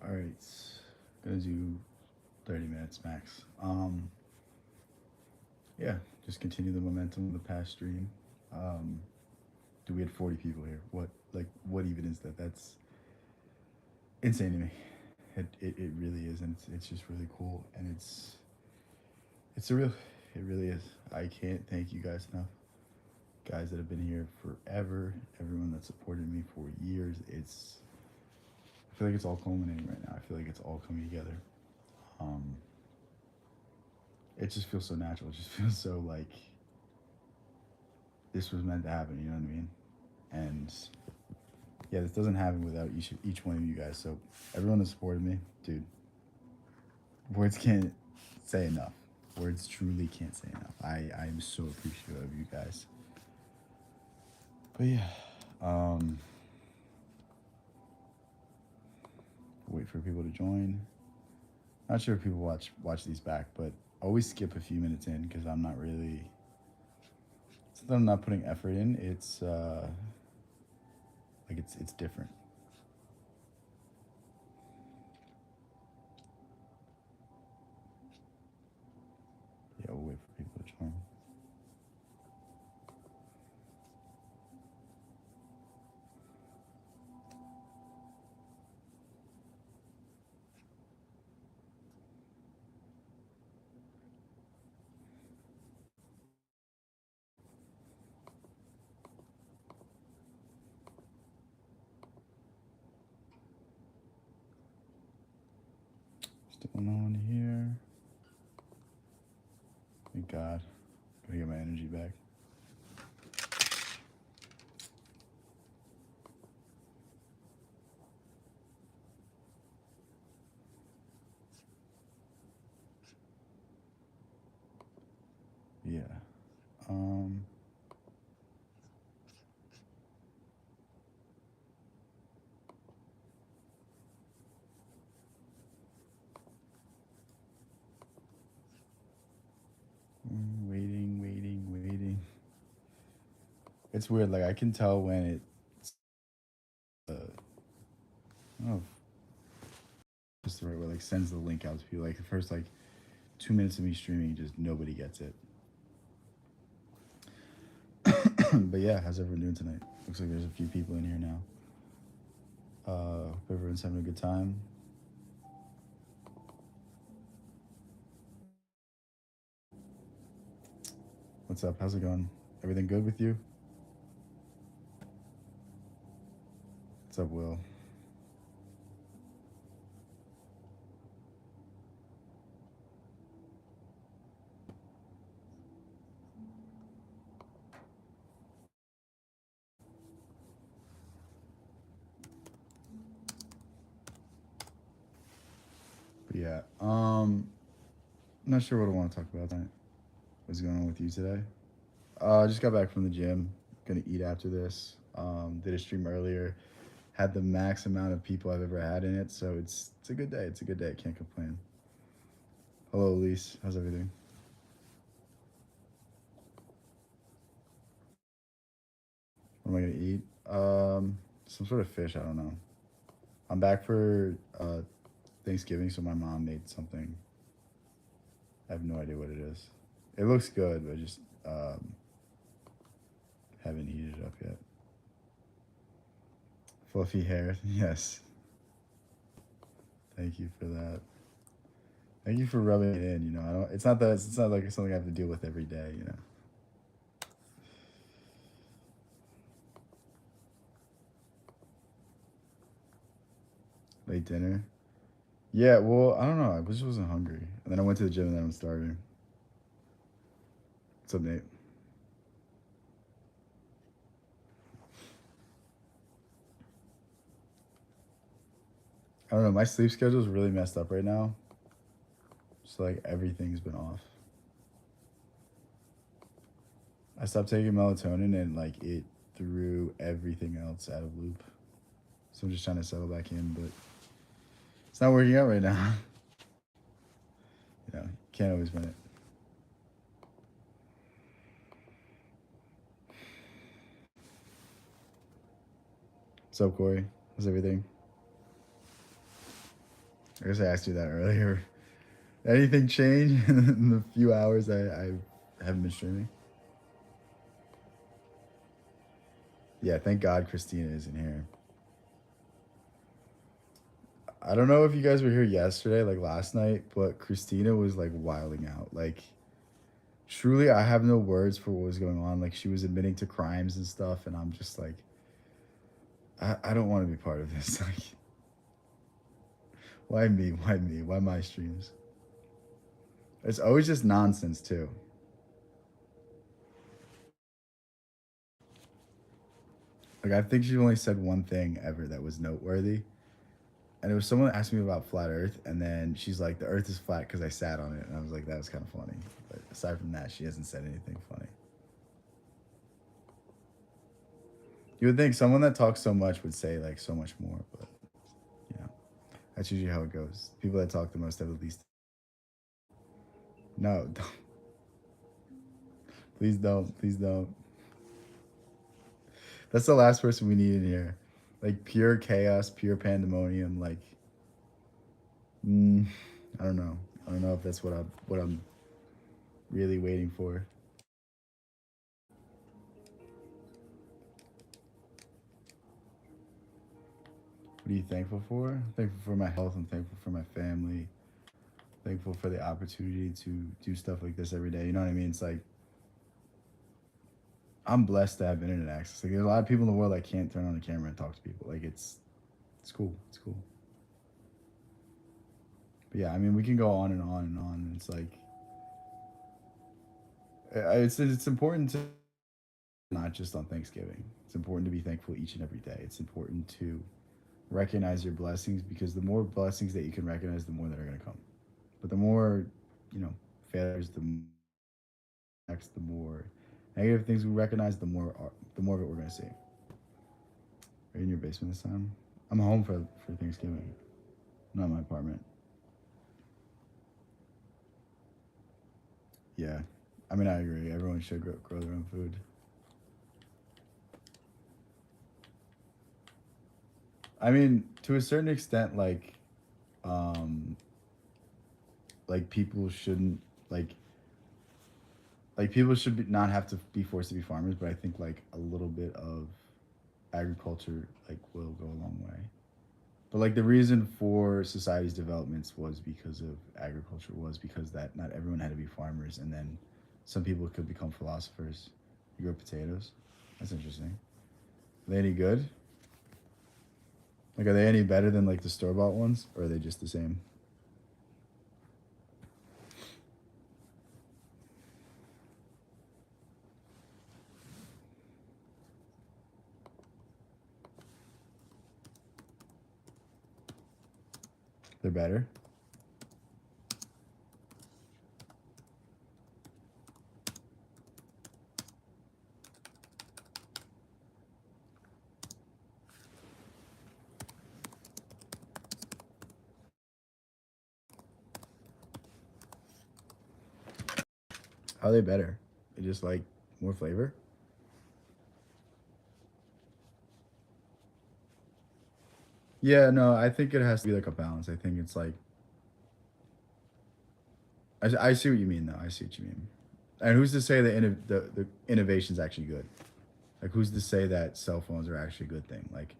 All right, gonna do 30 minutes max. Yeah, just continue the momentum of the past stream. Um, we had 40 people here. What even is that? That's insane to me. It really is, and it's just really cool, and it's surreal. It really is. I can't thank you guys enough. Guys that have been here forever, everyone that supported me for years. I feel like it's all culminating right now. I feel like it's all coming together. Um, it just feels so natural. It just feels so like this was meant to happen. You know what I mean? And yeah, this doesn't happen without each one of you guys. So everyone that supported me, dude, words can't say enough. Words truly can't say enough. I am so appreciative of you guys. But yeah, um, wait for people to join. Not sure if people watch these back, but always skip a few minutes in because I'm not really. It's not that I'm not putting effort in. It's like it's different. Yeah, we'll wait for people to join. Still no one here. Thank God. Gotta get my energy back. Yeah. Um. Waiting. It's weird. Like I can tell when it's. I don't know if it's the right way. Like sends the link out to people. Like the first 2 minutes of me streaming, just nobody gets it. But yeah, how's everyone doing tonight? Looks like there's a few people in here now. Hope everyone's having a good time. What's up? How's it going? Everything good with you? What's up, Will? But yeah, not sure what I want to talk about tonight. What's going on with you today? I just got back from the gym. Gonna eat after this. Did a stream earlier. Had the max amount of people I've ever had in it, so it's a good day. It's a good day. I can't complain. Hello, Elise. How's everything? What am I gonna eat? Some sort of fish. I don't know. I'm back for Thanksgiving, so my mom made something. I have no idea what it is. It looks good, but I just haven't heated it up yet. Fluffy hair. Yes. Thank you for that. Thank you for rubbing it in. I don't. It's not that. It's not like it's something I have to deal with every day. Late dinner. Yeah. Well, I don't know. I just wasn't hungry, and then I went to the gym, and then I'm starving. What's up, Nate? I don't know. My sleep schedule is really messed up right now. So everything's been off. I stopped taking melatonin, and it threw everything else out of loop. So I'm just trying to settle back in, but it's not working out right now. Can't always win it. What's up, Corey? How's everything? I guess I asked you that earlier. Anything change in the few hours I haven't been streaming? Yeah, thank God Christina isn't here. I don't know if you guys were here yesterday, like last night, but Christina was like wilding out. Like, truly, I have no words for what was going on. Like, she was admitting to crimes and stuff, and I'm just like, I don't want to be part of this. Like, why me? Why me? Why my streams? It's always just nonsense, too. Like, I think she only said one thing ever that was noteworthy. And it was someone asked me about flat Earth, and then she's like, "The Earth is flat because I sat on it," and I was like, "That was kind of funny." But aside from that, she hasn't said anything funny. You would think someone that talks so much would say like so much more, but you know, that's usually how it goes. People that talk the most have the least. No, don't. Please don't. Please don't. That's the last person we need in here. Like pure chaos, pure pandemonium. Like, mm, I don't know. I don't know if that's what I'm really waiting for. What are you thankful for? I'm thankful for my health. I'm thankful for my family. Thankful for the opportunity to do stuff like this every day. You know what I mean? It's like I'm blessed to have internet access. Like there's a lot of people in the world that can't turn on the camera and talk to people. Like it's cool. It's cool. But yeah, I mean we can go on and on and on. And it's like it's important to not just on Thanksgiving. It's important to be thankful each and every day. It's important to recognize your blessings because the more blessings that you can recognize, the more that are going to come. But the more, you know, failures, the more negative things we recognize, the more of it we're going to see. Are you in your basement this time? I'm home for Thanksgiving, not in my apartment. Yeah, I mean I agree. Everyone should grow their own food. I mean, to a certain extent, um, like people shouldn't like people should not have to be forced to be farmers, but I think like a little bit of agriculture like will go a long way. But like the reason for society's developments was because of agriculture, was because that not everyone had to be farmers, and then some people could become philosophers. You grow potatoes. That's interesting. Are they any good? Like, are they any better than like the store bought ones, or are they just the same? They're better. How are they better? They just like more flavor. Yeah, no, I think it has to be like a balance. I think it's like I see what you mean though. I see what you mean. And who's to say that the innovation is actually good? Like who's to say that cell phones are actually a good thing? Like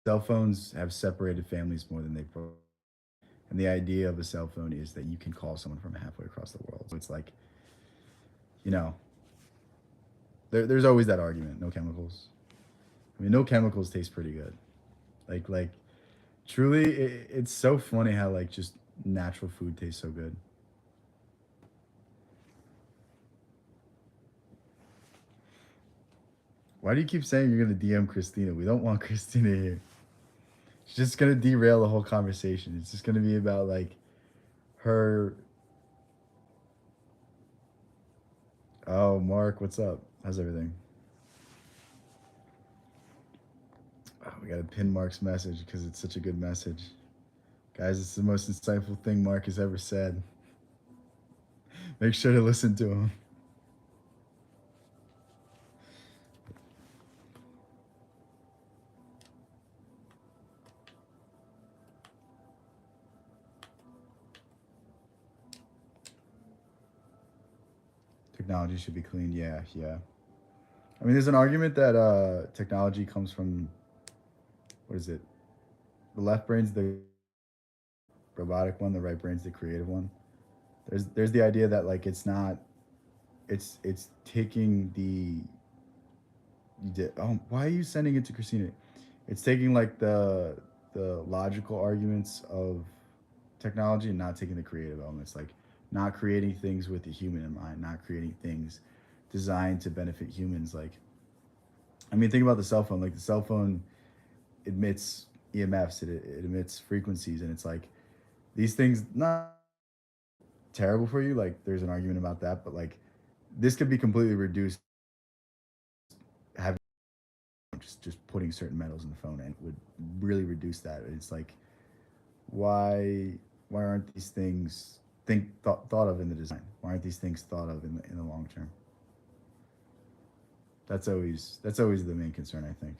cell phones have separated families more than they've brought. And the idea of a cell phone is that you can call someone from halfway across the world. So it's like, you know, there's always that argument. No chemicals. I mean, no chemicals taste pretty good. Like truly, it's so funny how like just natural food tastes so good. Why do you keep saying you're gonna DM Christina? We don't want Christina here. She's just gonna derail the whole conversation. It's just gonna be about like her. Oh, Mark, what's up? How's everything? Oh, we gotta pin Mark's message because it's such a good message. Guys, it's the most insightful thing Mark has ever said. Make sure to listen to him. technology should be cleaned. Yeah, yeah. I mean, there's an argument that technology comes from, what is it? The left brain's the robotic one, the right brain's the creative one. There's the idea that like it's not, it's taking the you did. Oh, why are you sending it to Christina? It's taking like the logical arguments of technology and not taking the creative elements, like not creating things with the human in mind, not creating things designed to benefit humans. Like, I mean, think about the cell phone. Like the cell phone emits EMFs, it emits frequencies, and it's like these things not terrible for you. Like, there's an argument about that, but like this could be completely reduced having just putting certain metals in the phone and it would really reduce that. It's like why why aren't these things thought of in the design? Why aren't these things thought of in the long term? That's always the main concern, I think.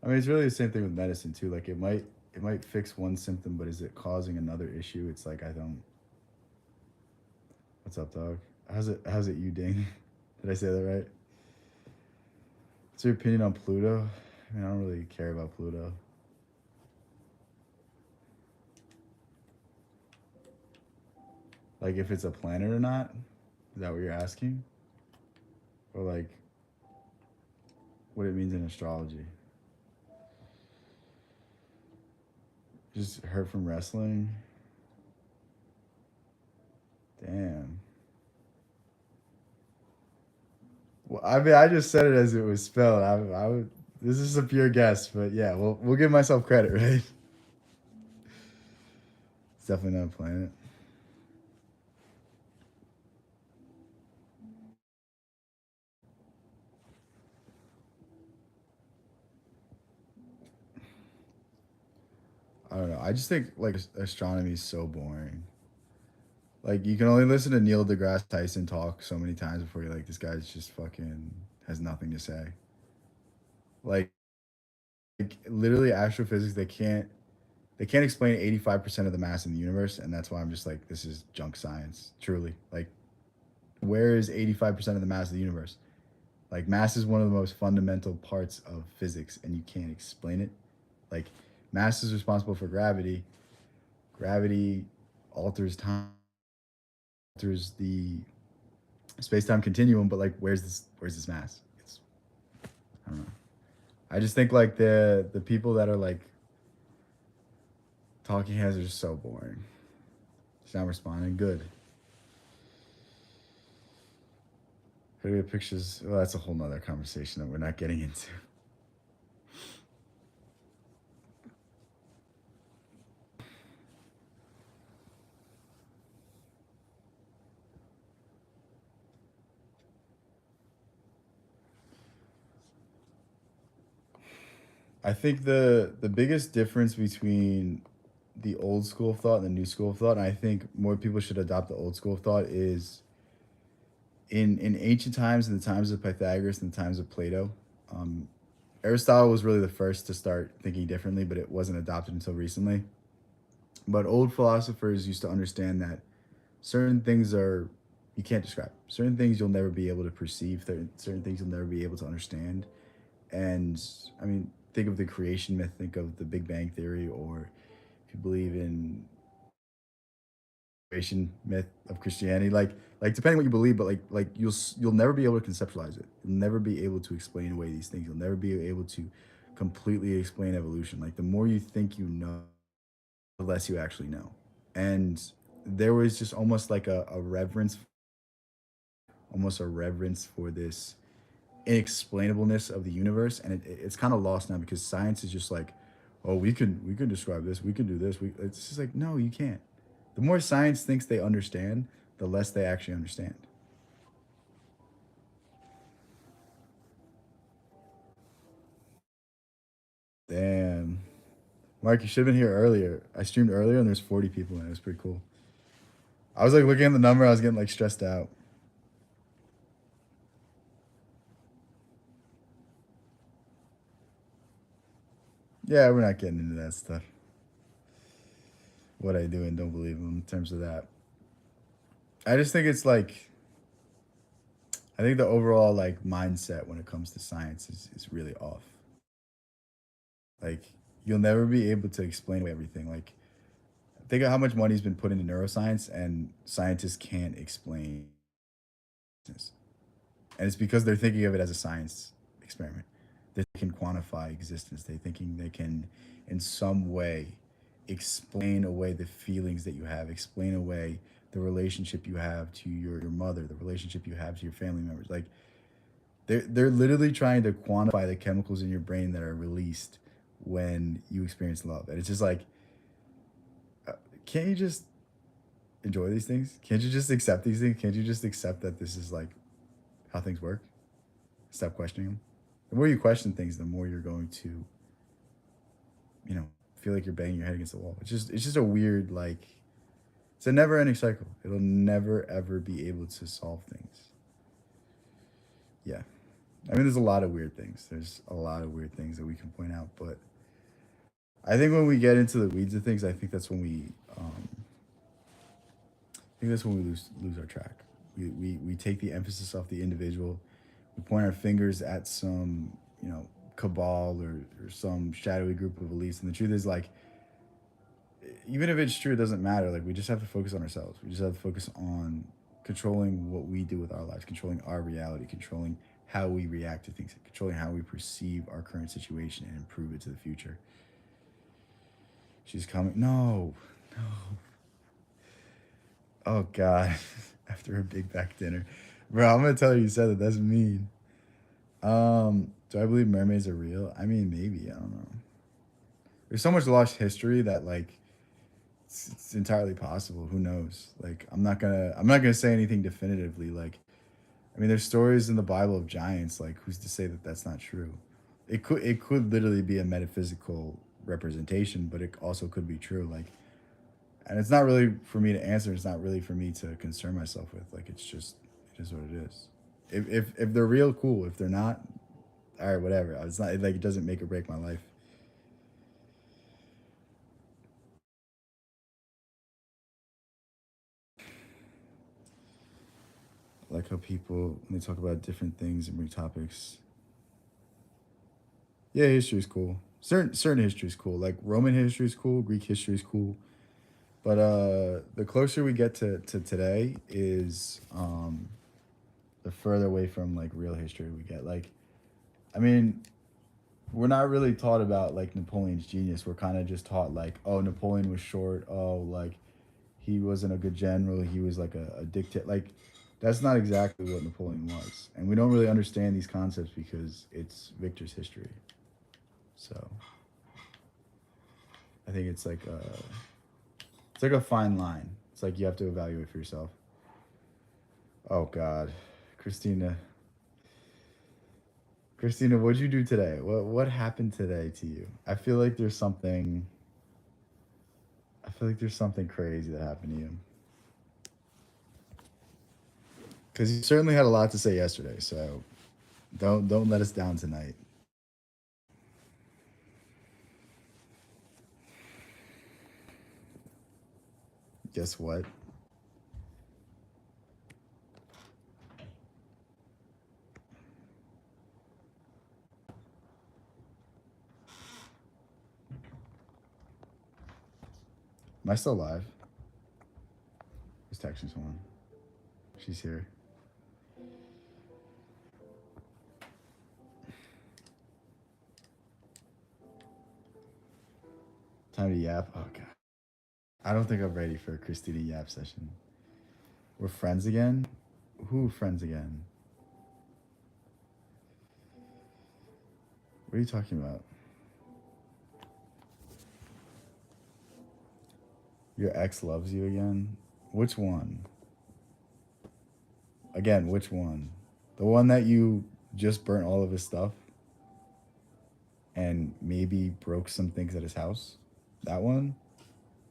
I mean, it's really the same thing with medicine too. Like it might fix one symptom, but is it causing another issue? It's like I don't. What's up, dog? How's it you, Ding? Did I say that right? What's your opinion on Pluto? I mean, I don't really care about Pluto. Like if it's a planet or not? Is that what you're asking? Or like what it means in astrology? Just heard from wrestling. Damn. Well, I mean, I just said it as it was spelled. I would. This is a pure guess, but yeah, we'll give myself credit, right? It's definitely not a planet. I don't know. I just think like astronomy is so boring. Like you can only listen to Neil deGrasse Tyson talk so many times before you're like, this guy's just fucking has nothing to say. Like literally astrophysics, they can't explain 85% of the mass in the universe, and that's why I'm just like, this is junk science. Truly, like, where is 85% of the mass of the universe? Like, mass is one of the most fundamental parts of physics, and you can't explain it. Like, mass is responsible for gravity. Gravity alters time, alters the space-time continuum. But like, where's this mass? It's I don't know. I just think like the people that are like talking heads are just so boring. She's not responding. Good. How do we have pictures? Well, that's a whole nother conversation that we're not getting into. I think the biggest difference between the old school of thought and the new school of thought, and I think more people should adopt the old school of thought, is in ancient times, in the times of Pythagoras and the times of Plato, um, Aristotle was really the first to start thinking differently, but it wasn't adopted until recently. But old philosophers used to understand that certain things are you can't describe. Certain things you'll never be able to perceive. Certain things you'll never be able to understand. And I mean, think of the creation myth. Think of the Big Bang theory, or if you believe in creation myth of Christianity, like depending what you believe, but like you'll never be able to conceptualize it. You'll never be able to explain away these things. You'll never be able to completely explain evolution. Like the more you think you know, the less you actually know. And there was just almost like a reverence, almost a reverence for this inexplainableness of the universe, and it's kind of lost now because science is just like, oh, we can describe this, we can do this. It's just like, no, you can't. The more science thinks they understand, the less they actually understand. Damn, Mark, you should have been here earlier. I streamed earlier, and there's 40 people, and it was pretty cool. I was like looking at the number, I was getting like stressed out. Yeah, we're not getting into that stuff. What I do and don't believe in terms of that. I just think it's like I think the overall like mindset when it comes to science is really off. Like you'll never be able to explain away everything. Like think of how much money's been put into neuroscience and scientists can't explain this. And it's because they're thinking of it as a science experiment. They can quantify existence. They're thinking they can in some way explain away the feelings that you have, explain away the relationship you have to your mother, the relationship you have to your family members. Like they're literally trying to quantify the chemicals in your brain that are released when you experience love. And it's just like, uh, can't you just enjoy these things? Can't you just accept these things? Can't you just accept that this is like how things work? Stop questioning them. The more you question things, the more you're going to, feel like you're banging your head against the wall. It's just a weird like it's a never ending cycle. It'll never ever be able to solve things. Yeah. I mean there's a lot of weird things. There's a lot of weird things that we can point out, but I think when we get into the weeds of things, I think that's when we lose our track. We take the emphasis off the individual. We point our fingers at some cabal or some shadowy group of elites, and the truth is like even if it's true, it doesn't matter. Like we just have to focus on ourselves. We just have to focus on controlling what we do with our lives, controlling our reality, controlling how we react to things, controlling how we perceive our current situation and improve it to the future. She's coming. No, no. Oh God. After a big back dinner, bro. I'm gonna tell you. You said that. That's mean. Do I believe mermaids are real? I mean, maybe. I don't know. There's so much lost history that like it's entirely possible. Who knows? Like I'm not gonna say anything definitively. Like I mean, there's stories in the Bible of giants. Like who's to say that that's not true? It could literally be a metaphysical representation, but it also could be true. Like and it's not really for me to answer. It's not really for me to concern myself with. Like it's just it is what it is. If they're real, cool. If they're not, all right, whatever. It's not like it doesn't make or break my life. I like how people when they talk about different things and bring topics. Yeah, history is cool. Certain history is cool. Like Roman history is cool. Greek history is cool. But the closer we get to today is the further away from like real history we get. Like I mean, we're not really taught about like Napoleon's genius. We're kind of just taught like, oh, Napoleon was short. Oh, like he wasn't a good general. He was like a dictator. Like that's not exactly what Napoleon was, and we don't really understand these concepts because it's Victor's history. So I think it's like a fine line. It's like you have to evaluate for yourself. Oh God, Christina, Christina, what'd you do today? What happened today to you? I feel like there's something crazy that happened to you. Because you certainly had a lot to say yesterday, so don't let us down tonight. Guess what? Am I still alive? Who's texting someone? She's here. Time to yap. Oh God. I don't think I'm ready for a Christina yap session. We're friends again? Who friends again? What are you talking about? Your ex loves you again? Which one? Again, which one? The one that you just burnt all of his stuff and maybe broke some things at his house? That one?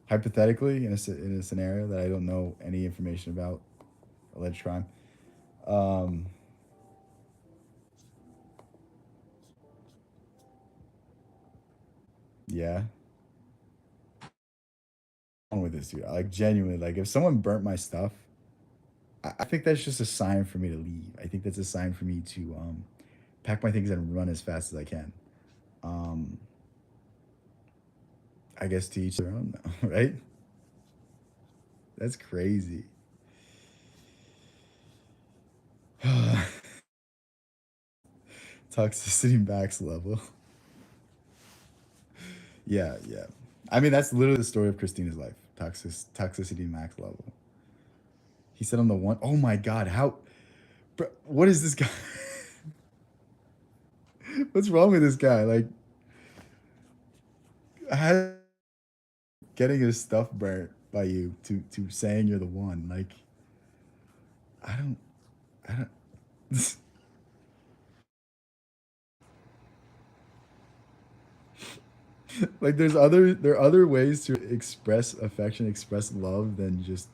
Hypothetically, in a scenario that I don't know any information about, alleged crime. Um, Yeah. Wrong with this dude. Like genuinely, like if someone burnt my stuff, I think that's just a sign for me to leave. I think that's a sign for me to pack my things and run as fast as I can. Um, I guess to each their own, though, right? That's crazy. Toxicity max level. Yeah, yeah. I mean, that's literally the story of Christina's life. Toxicity max level. He said I'm the one. Oh my god, how? Bro, what is this guy? What's wrong with this guy? Like, how getting his stuff burnt by you to saying you're the one? Like, I don't, I don't. Like, there are other ways to express affection, express love than just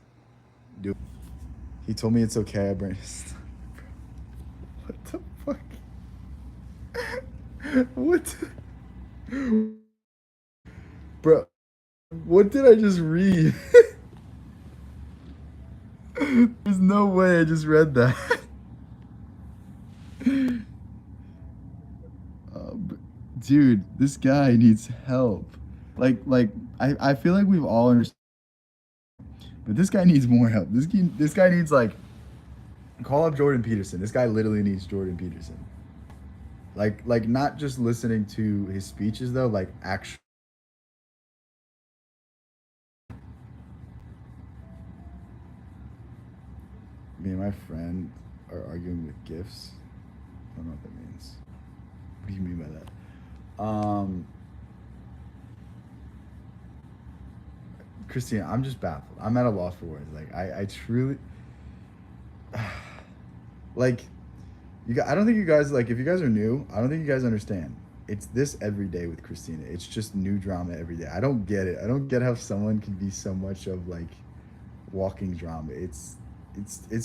do. He told me it's okay. I burnt his stuff. What the fuck? What? Bro, what did I just read? There's no way I just read that. Dude, this guy needs help. I feel like we've all understood, but this guy needs more help. This guy needs like call up Jordan Peterson. This guy literally needs Jordan Peterson. Like not just listening to his speeches though, like actually. Me and my friend are arguing with gifts. I don't know what that means. What do you mean by that? Christina, I'm just baffled. I'm at a loss for words. Like I truly like you guys, I don't think you guys like if you guys are new, I don't think you guys understand. It's this every day with Christina. It's just new drama every day. I don't get it. I don't get how someone can be so much of like walking drama. It's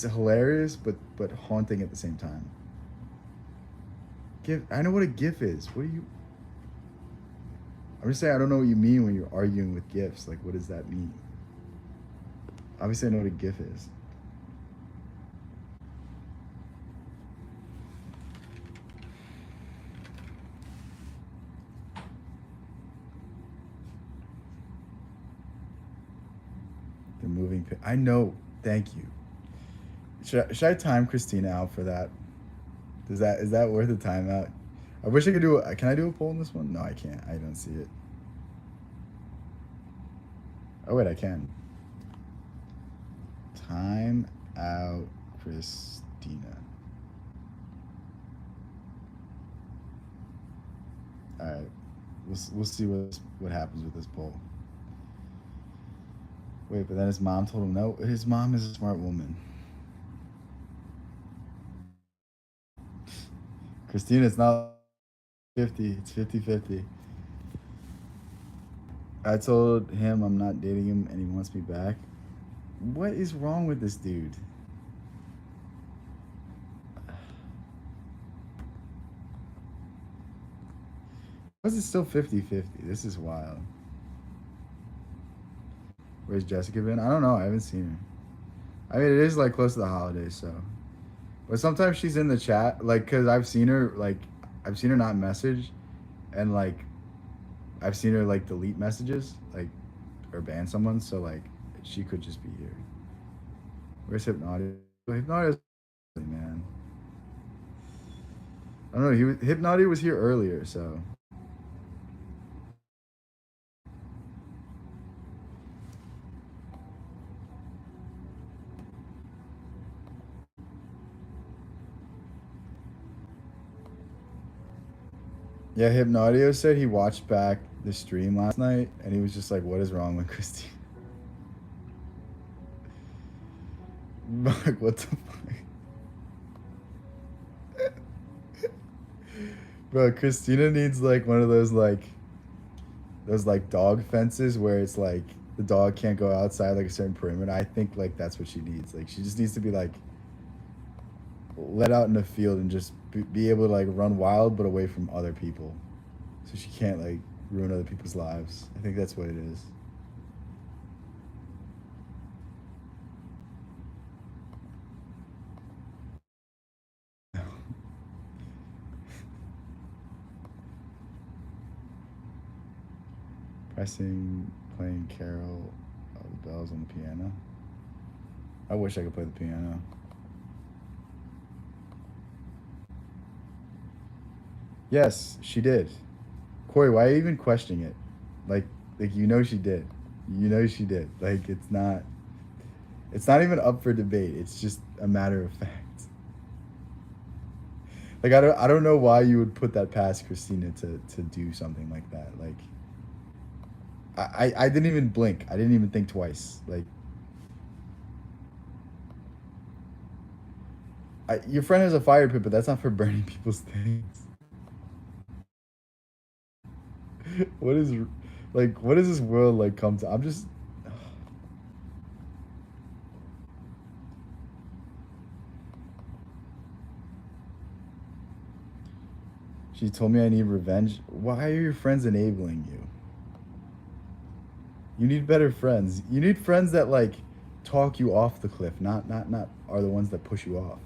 hilarious but haunting at the same time. GIF. I know what a GIF is. What do you? I'm just saying I don't know what you mean when you're arguing with GIFs. Like, what does that mean? Obviously, I know what a GIF is. The moving. I know. Thank you. Should I time Christina out for that? Is that worth a timeout? I wish I could do it. Can I do a poll in this one? No, I can't. I don't see it. Oh wait, I can. Time out Christina. All right, we'll see what happens with this poll. Wait, but then his mom told him no. His mom is a smart woman. Christina, it's not 50. It's 50-50. I told him I'm not dating him and he wants me back. What is wrong with this dude? Why is it still 50-50? This is wild. Where's Jessica been? I don't know. I haven't seen her. I mean, it is like close to the holidays, so. But sometimes she's in the chat, like, cause I've seen her not message, and like, I've seen her like delete messages, like, or ban someone. So like, she could just be here. Where's Hypnotic? Hypnotic, man. I don't know. Hypnotic was here earlier, so. Yeah, Hypnotio said he watched back the stream last night and he was just like, "What is wrong with Christine?" Like, what the fuck? Bro, Christina needs like one of those like dog fences where it's like the dog can't go outside like a certain perimeter. I think like that's what she needs. Like she just needs to be like let out in the field and just be able to like run wild but away from other people. So she can't like ruin other people's lives. I think that's what it is. Pressing, playing Carol of the Bells on the piano. I wish I could play the piano. Yes, she did. Corey, why are you even questioning it? Like, she did. You know she did. Like, it's not even up for debate. It's just a matter of fact. Like, I don't know why you would put that past Christina to do something like that. Like, I didn't even blink. I didn't even think twice. Like, your friend has a fire pit, but that's not for burning people's things. What is, like, what does this world like come to? I'm just. She told me I need revenge. Why are your friends enabling you? You need better friends. You need friends that like talk you off the cliff, not are the ones that push you off.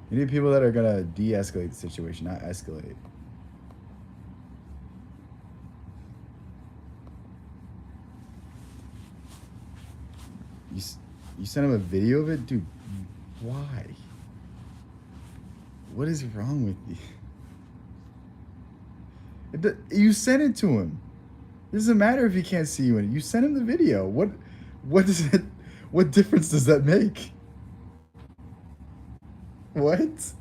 You need people that are gonna de-escalate the situation, not escalate. You you sent him a video of it, dude. Why? What is wrong with you? You sent it to him. It doesn't matter if he can't see you in it. You sent him the video. What does it? What difference does that make? What?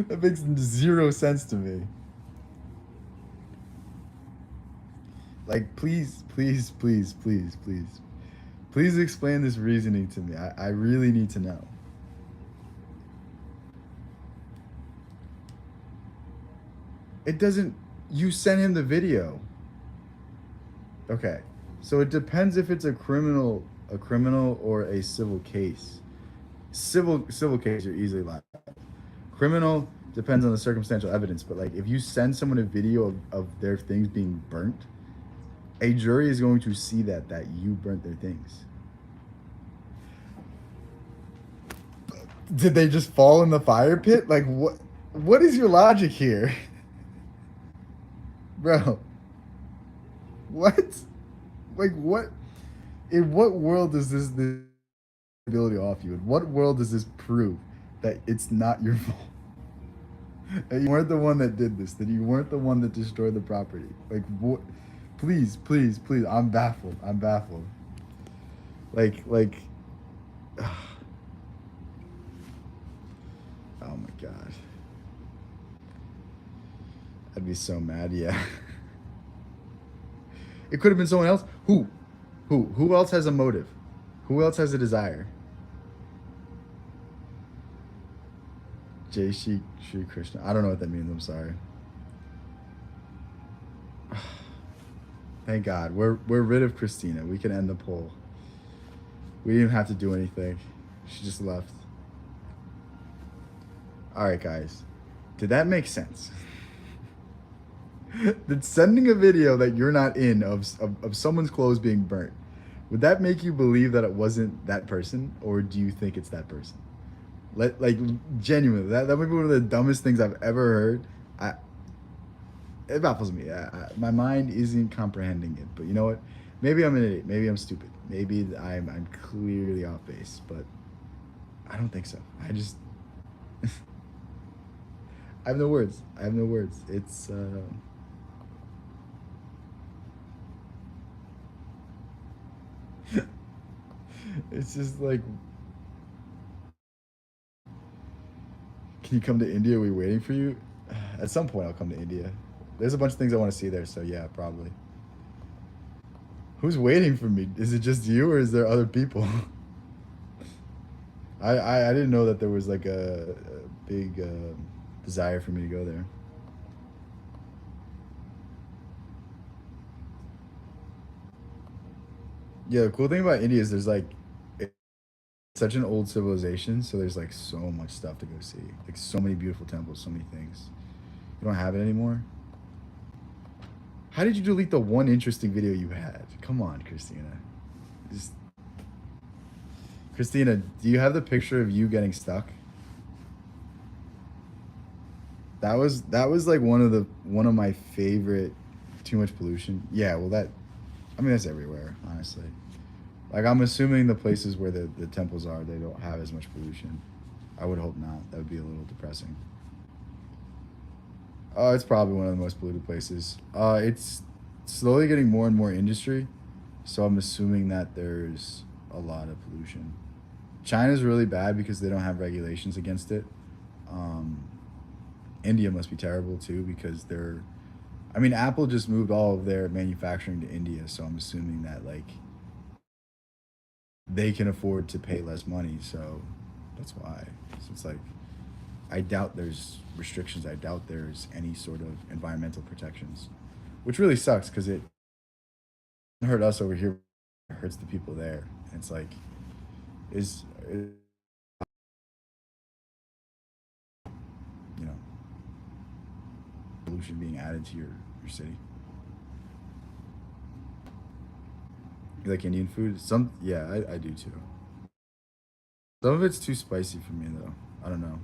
That makes zero sense to me. Like, please, please, please, please, please, please explain this reasoning to me. I really need to know. It doesn't. You sent him the video. Okay, so it depends if it's a criminal or a civil case. Civil case, you're easily liable. Criminal depends on the circumstantial evidence, but like if you send someone a video of their things being burnt, a jury is going to see that you burnt their things. Did they just fall in the fire pit? Like what is your logic here? Bro, what? Like what? In what world does this ability off you? In what world does this prove that it's not your fault? That you weren't the one that did this, that you weren't the one that destroyed the property. Like what? Please, please, please. I'm baffled. I'm baffled. Like oh my god. I'd be so mad, yeah. It could have been someone else. Who? Who else has a motive? Who else has a desire? Jai Shri Krishna. I don't know what that means. I'm sorry. Thank God. We're rid of Christina. We can end the poll. We didn't have to do anything. She just left. All right, guys. Did that make sense? Did sending a video that you're not in of someone's clothes being burnt, would that make you believe that it wasn't that person, or do you think it's that person? Like genuinely, that might be one of the dumbest things I've ever heard. It baffles me. My mind isn't comprehending it. But you know what? Maybe I'm an idiot. Maybe I'm stupid. Maybe I'm clearly off base. But I don't think so. I just I have no words. I have no words. It's just like, can you come to India? Are we waiting for you? At some point, I'll come to India. There's a bunch of things I want to see there, so yeah, probably. Who's waiting for me? Is it just you, or is there other people? I didn't know that there was like a big desire for me to go there. Yeah, the cool thing about India is there's like such an old civilization, so there's like so much stuff to go see. Like so many beautiful temples, so many things. You don't have it anymore? How did you delete the one interesting video you had? Come on, Christina. Just Christina, do you have the picture of you getting stuck? That was like one of my favorite too much pollution. Yeah, well that I mean that's everywhere, honestly. Like I'm assuming the places where the temples are, they don't have as much pollution. I would hope not. That would be a little depressing. It's probably one of the most polluted places. It's slowly getting more and more industry, so I'm assuming that there's a lot of pollution. China's really bad because they don't have regulations against it. Um, India must be terrible too because they're. I mean, Apple just moved all of their manufacturing to India, so I'm assuming that like they can afford to pay less money, so that's why. So it's like I doubt there's restrictions. I doubt there's any sort of environmental protections, which really sucks because it hurt us over here, it hurts the people there. And it's like is you know pollution being added to your city. You like Indian food? Some yeah, I do too. Some of it's too spicy for me though. I don't know.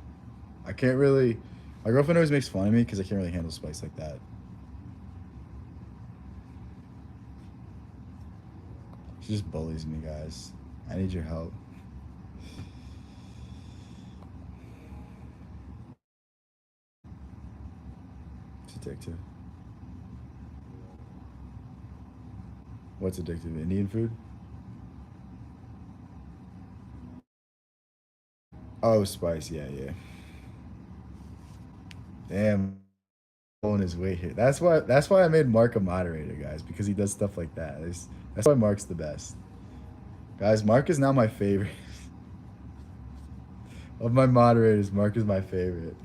I can't really. My girlfriend always makes fun of me because I can't really handle spice like that. She just bullies me, guys. I need your help. It's addictive. What's addictive? Indian food? Oh, spice. Yeah, yeah. Damn, pulling his weight here. That's why I made Mark a moderator, guys, because he does stuff like that. That's why Mark's the best. Guys, Mark is now my favorite. Of my moderators, Mark is my favorite.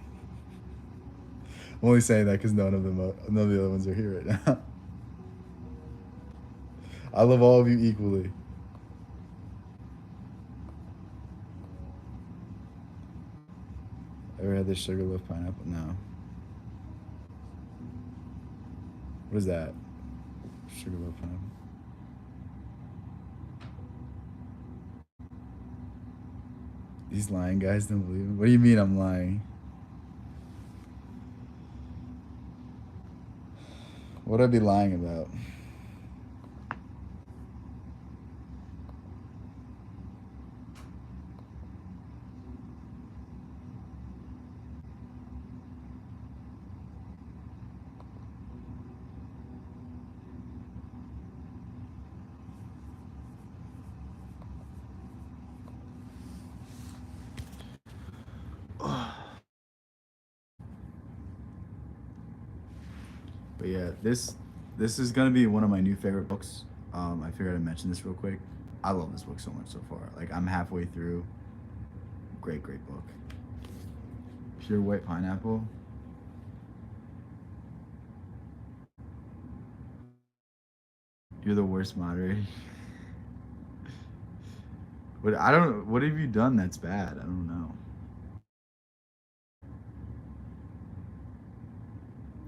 I'm only saying that because none of the other ones are here right now. I love all of you equally. Ever had this sugarloaf pineapple? No. What is that? Sugarloaf pineapple. These lying guys don't believe him. What do you mean I'm lying? What would I be lying about? But yeah, this is gonna be one of my new favorite books. I figured I'd mention this real quick. I love this book so much so far. Like I'm halfway through. Great, great book. Pure white pineapple. You're the worst moderator. What I don't. What have you done that's bad? I don't know.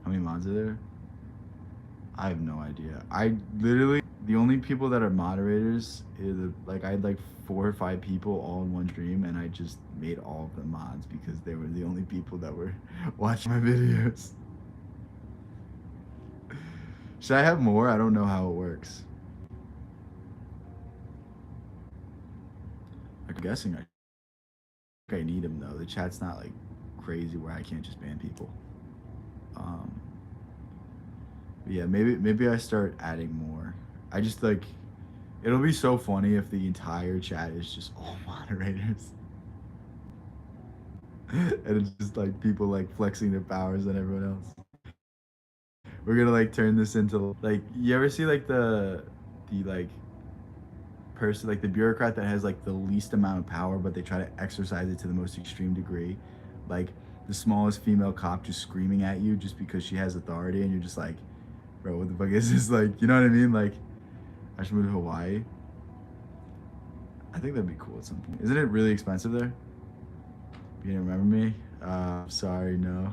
How many mods are there? I have no idea. I literally the only people that are moderators is like I had like 4 or 5 people all in one stream, and I just made all of them mods because they were the only people that were watching my videos. Should I have more? I don't know how it works. I'm guessing I need them though. The chat's not like crazy where I can't just ban people. Um, yeah, maybe I start adding more. I just like it'll be so funny if the entire chat is just all moderators. And it's just like people like flexing their powers on everyone else. We're gonna like turn this into like you ever see like the like person like the bureaucrat that has like the least amount of power but they try to exercise it to the most extreme degree, like the smallest female cop just screaming at you just because she has authority and you're just like, bro, what the fuck is this? Like, you know what I mean? Like I should move to Hawaii. I think that'd be cool at some point. Isn't it really expensive there? You didn't remember me? Sorry, no.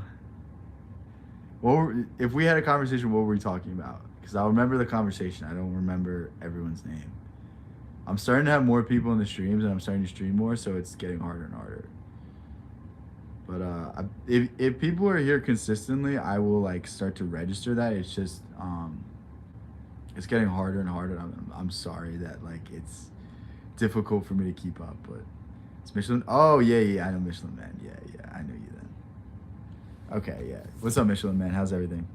If we had a conversation, what were we talking about? Because I'll remember the conversation. I don't remember everyone's name. I'm starting to have more people in the streams, and I'm starting to stream more, so it's getting harder and harder. But if people are here consistently, I will like start to register that. It's just it's getting harder and harder. I'm sorry that like it's difficult for me to keep up, but it's Michelin. Oh yeah, I know Michelin Man. Yeah, I know you then. Okay, yeah. What's up, Michelin Man? How's everything?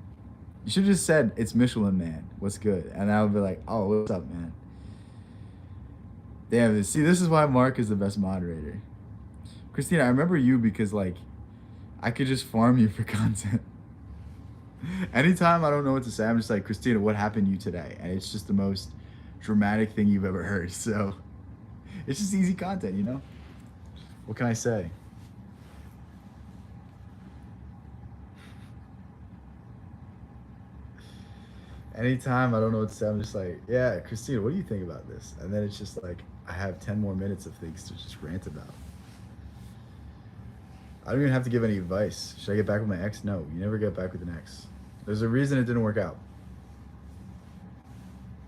You should have just said it's Michelin Man. What's good? And I would be like, oh, what's up, man? Damn, see, this is why Mark is the best moderator. Christina, I remember you because like I could just farm you for content. Anytime I don't know what to say, I'm just like, Christina, what happened to you today? And it's just the most dramatic thing you've ever heard. So it's just easy content, you know? What can I say? Anytime I don't know what to say, I'm just like, yeah, Christina, what do you think about this? And then it's just like, I have 10 more minutes of things to just rant about. I don't even have to give any advice. Should I get back with my ex? No, you never get back with an ex. There's a reason it didn't work out.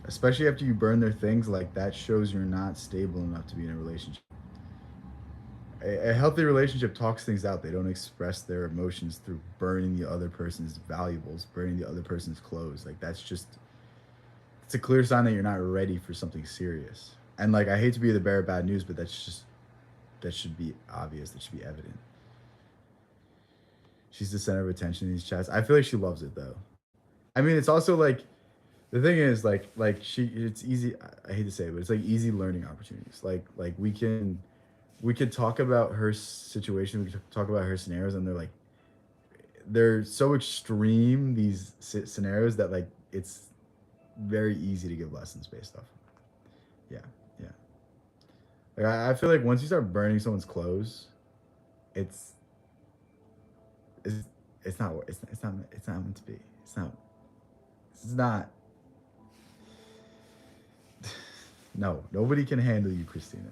Especially after you burn their things, like that shows you're not stable enough to be in a relationship. A healthy relationship talks things out. They don't express their emotions through burning the other person's valuables, burning the other person's clothes. Like that's just, it's a clear sign that you're not ready for something serious. And like, I hate to be the bearer of bad news, but that's just, that should be obvious. That should be evident. She's the center of attention in these chats. I feel like she loves it though. I mean, it's also like, the thing is like it's easy. I hate to say it, but it's like easy learning opportunities. Like we could talk about her situation. We could talk about her scenarios, and they're so extreme, these scenarios, that like it's very easy to give lessons based off. Yeah. Like I feel like once you start burning someone's clothes, it's it's not meant to be. It's not. No, nobody can handle you, Christina.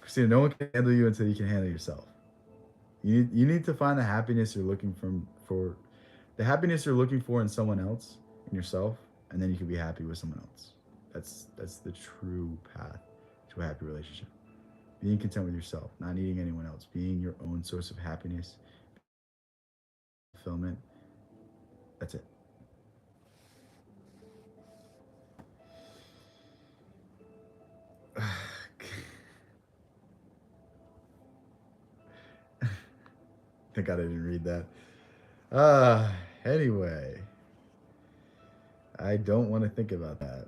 Christina, no one can handle you until you can handle yourself. You need to find the happiness you're looking for the happiness you're looking for in someone else, in yourself, and then you can be happy with someone else. That's the true path to a happy relationship. Being content with yourself, not needing anyone else, being your own source of happiness, fulfillment. That's it. Thank God I didn't read that. Anyway. I don't want to think about that.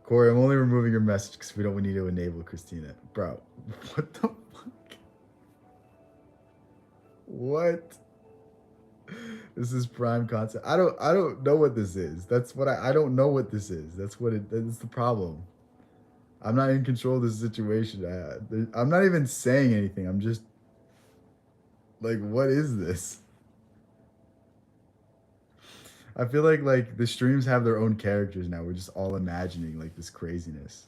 Corey, I'm only removing your message because we don't need to enable Christina. Bro, what the fuck? What? This is prime content. I don't know what this is. That's what I don't know what this is. That's the problem. I'm not in control of this situation. I'm not even saying anything. I'm just like, what is this? I feel like the streams have their own characters now. We're just all imagining like this craziness.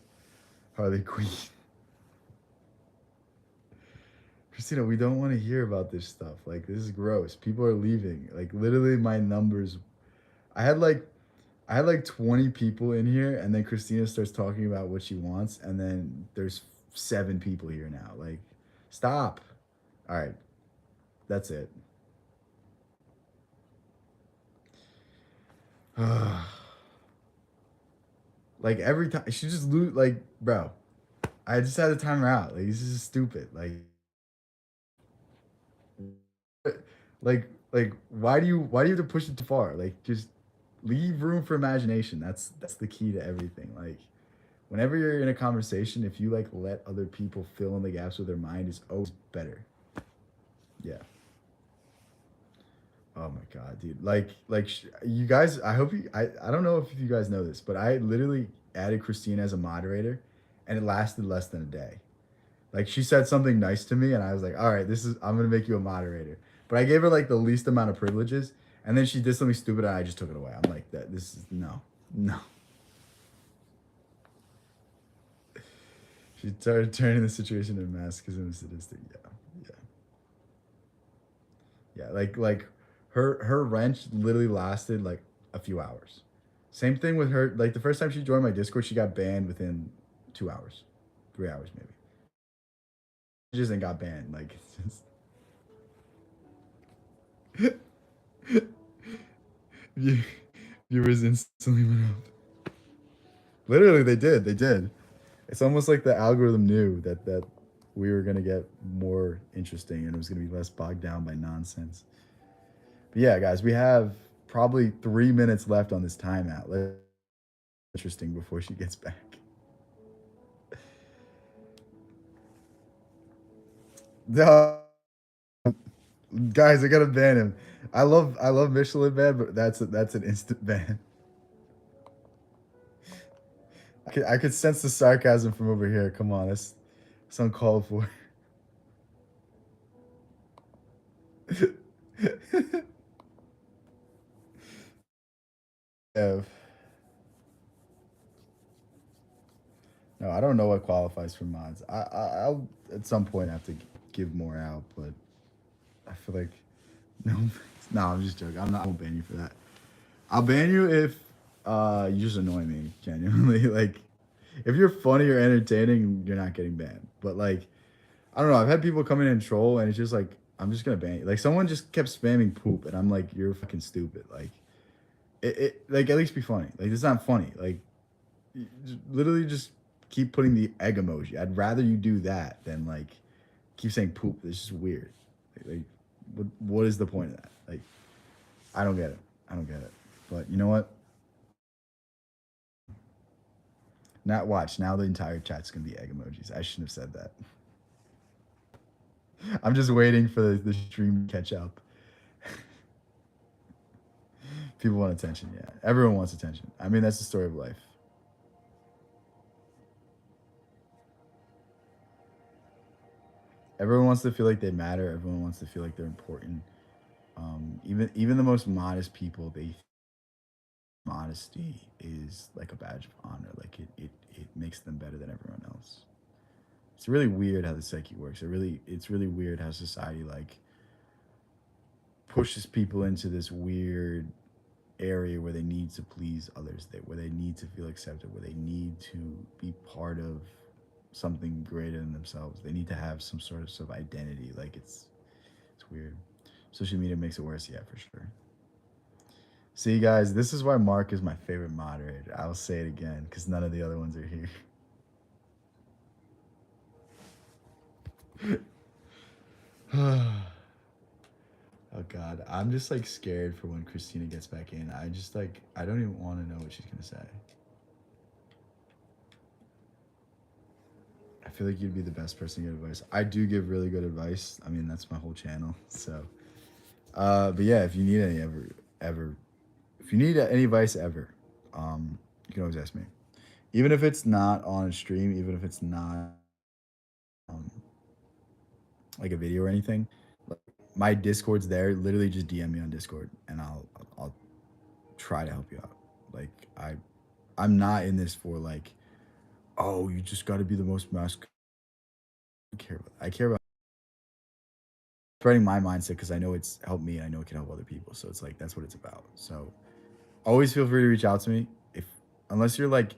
Harley Quinn. Christina, we don't want to hear about this stuff. Like, this is gross. People are leaving. Like, literally my numbers. I had like 20 people in here, and then Christina starts talking about what she wants, and then there's 7 people here now. Like, stop. All right. That's it. Like every time she just lose, like, bro, I just had to time her out. Like, this is stupid. Like why do you have to push it too far? Like, just leave room for imagination. That's the key to everything. Like, whenever you're in a conversation, if you like let other people fill in the gaps with their mind, it's always better. Yeah. Oh my god, dude. Like you guys, I hope you I don't know if you guys know this, but I literally added Christina as a moderator, and it lasted less than a day. Like, she said something nice to me, and I was like, "All right, I'm going to make you a moderator." But I gave her like the least amount of privileges, and then she did something stupid, and I just took it away. I'm like, this is no. She started turning the situation into masochism and sadistic. Yeah, yeah. Like her wrench literally lasted like a few hours. Same thing with her. Like the first time she joined my Discord, she got banned within 2 hours, 3 hours maybe. She just got banned. Like it's just viewers instantly went up. Literally, they did. They did. It's almost like the algorithm knew that we were gonna get more interesting and it was gonna be less bogged down by nonsense. But yeah, guys, we have probably 3 minutes left on this timeout. Let's interesting before she gets back. No, guys, I gotta ban him. I love Michelin ban, but that's an instant ban. I could sense the sarcasm from over here. Come on, that's uncalled for. Yeah. No, I don't know what qualifies for mods. I'll at some point have to give more out, but I feel like no, no, I'm just joking. I won't ban you for that. I'll ban you if you just annoy me genuinely. Like if you're funny or entertaining, you're not getting banned. But like I don't know. I've had people come in and troll, and it's just like I'm just gonna ban you. Like someone just kept spamming poop, and I'm like, you're fucking stupid. Like like at least be funny. Like it's not funny. Like literally just keep putting the egg emoji. I'd rather you do that than like keep saying poop. It's just weird. Like what is the point of that? Like I don't get it. I don't get it. But you know what? Not watch. Now the entire chat's gonna be egg emojis. I shouldn't have said that. I'm just waiting for the stream to catch up. People want attention, yeah. Everyone wants attention. I mean, that's the story of life. Everyone wants to feel like they matter. Everyone wants to feel like they're important. Even the most modest people, they modesty is like a badge of honor. Like it makes them better than everyone else. It's really weird how the psyche works. It's really weird how society like pushes people into this weird area where they need to please others, where they need to feel accepted, where they need to be part of something greater than themselves. They need to have some sort of identity. Like it's weird. Social media makes it worse, yeah, for sure. See, guys, this is why Mark is my favorite moderator. I'll say it again because none of the other ones are here. Oh God, I'm just like scared for when Christina gets back in. I don't even want to know what she's gonna say. I feel like you'd be the best person to give advice. I do give really good advice. I mean, that's my whole channel. So, but yeah, if you need any if you need any advice ever, you can always ask me. Even if it's not on a stream, even if it's not um, like a video or anything, like, my Discord's there. Literally, just DM me on Discord, and I'll try to help you out. Like I'm not in this for like, oh, you just got to be the most masculine. I care about spreading my mindset because I know it's helped me and I know it can help other people. So it's like that's what it's about. So always feel free to reach out to me if unless you're like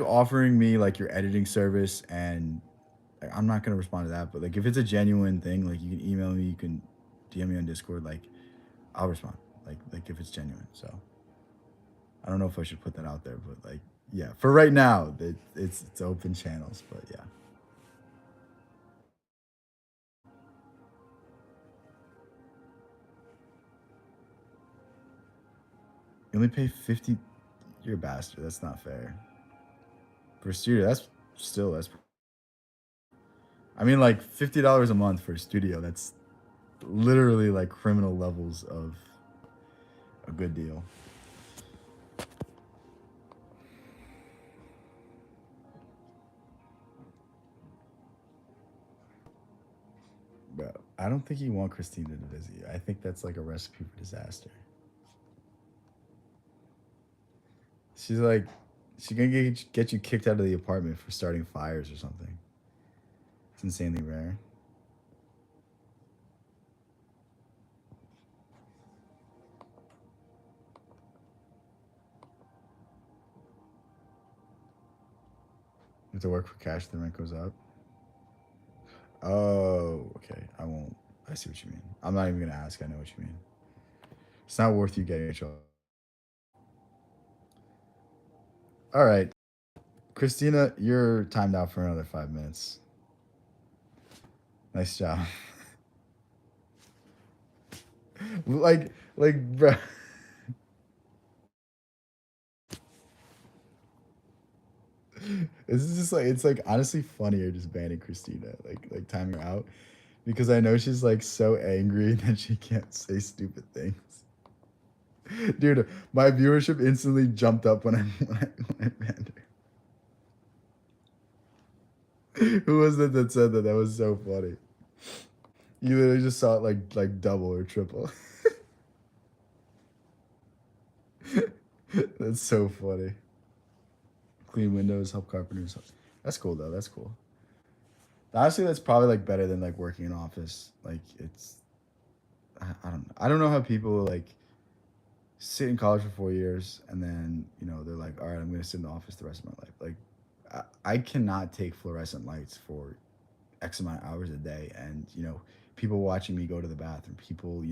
offering me like your editing service and like, I'm not gonna respond to that. But like if it's a genuine thing, like you can email me, you can DM me on Discord, like I'll respond. Like if it's genuine. So I don't know if I should put that out there, but like yeah, for right now, it's open channels. But yeah. You only pay 50. You're a bastard. That's not fair. For a studio, that's. I mean, like $50 a month for a studio. That's literally like criminal levels of a good deal. But I don't think you want Christina to visit you. I think that's like a recipe for disaster. She's like, She's gonna get you kicked out of the apartment for starting fires or something. It's insanely rare. You have to work for cash, the rent goes up. Oh, okay. I won't. I see what you mean. I'm not even gonna ask. I know what you mean. It's not worth you getting in trouble. All right, Christina, you're timed out for another 5 minutes. Nice job. Bro. This is just like it's like honestly funnier just banning Christina, like timing her out, because I know she's like so angry that she can't say stupid things. Dude, my viewership instantly jumped up when I banned her. Who was it that said that? That was so funny. You literally just saw it like double or triple. That's so funny. Clean windows, help carpenters. That's cool though. That's cool. Honestly, that's probably like better than like working in office. Like it's I don't know. I don't know how people like sit in college for 4 years and then they're like, all right, I'm gonna sit in the office the rest of my life. Like I cannot take fluorescent lights for X amount of hours a day, and people watching me go to the bathroom, people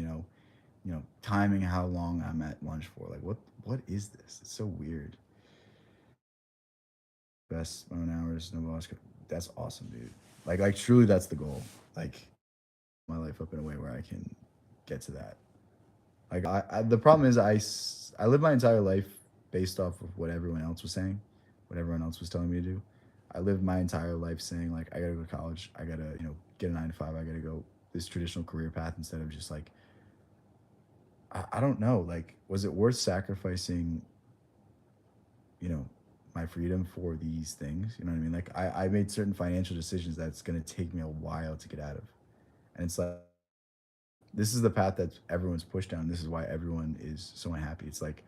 timing how long I'm at lunch for. Like what is this? It's so weird. Best own hours, no else. That's awesome, dude. Like truly, that's the goal. Like my life up in a way where I can get to that. Like the problem is I live my entire life based off of what everyone else was saying, what everyone else was telling me to do. I lived my entire life saying like I gotta go to college, I gotta get a 9 to 5, I gotta go this traditional career path instead of just like I don't know, like was it worth sacrificing you know my freedom for these things? You know what I mean? Like I made certain financial decisions that's gonna take me a while to get out of, and it's like this is the path that everyone's pushed down. This is why everyone is so unhappy. It's like